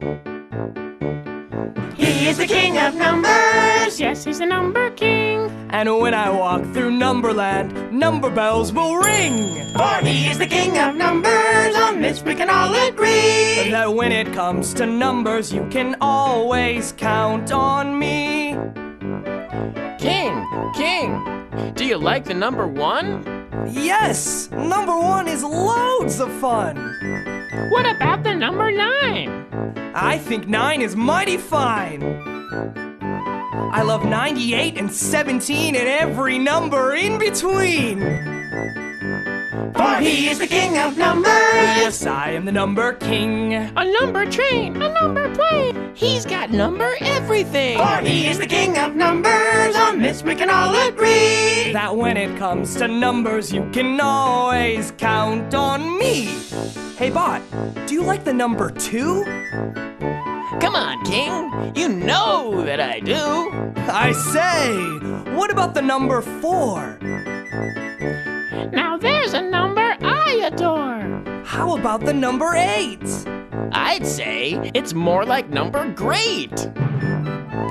He is the king of numbers. Yes, he's the number king. And when I walk through Numberland, number bells will ring. For he is the king of numbers. On this we can all agree. That when it comes to numbers, you can always count on me. King, do you like the number 1? Yes, number 1 is loads of fun. What about the number 9? I think 9 is mighty fine. I love 98 and 17 and every number in between. For he is the king of numbers. Yes, I am the number king. A number train, a number plane. He's got number everything. For he is the king of numbers. On this we can all agree. That when it comes to numbers, you can always count on me. Hey, Bot, do you like the number 2? Come on, King. You know that I do. I say, what about the number 4? Now there's a number I adore. How about the number 8? I'd say it's more like number great.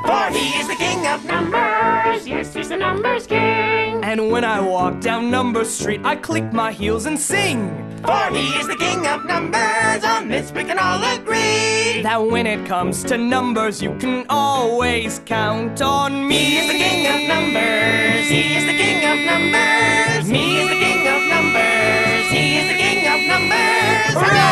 For he is the king of numbers. Yes, he's the numbers king. And when I walk down Number Street, I click my heels and sing. For he is the king of numbers. On this we can all agree. That when it comes to numbers, you can always count on me. He is the king of numbers. He is the king of numbers. He is the king of numbers. He is the king of numbers. Hooray!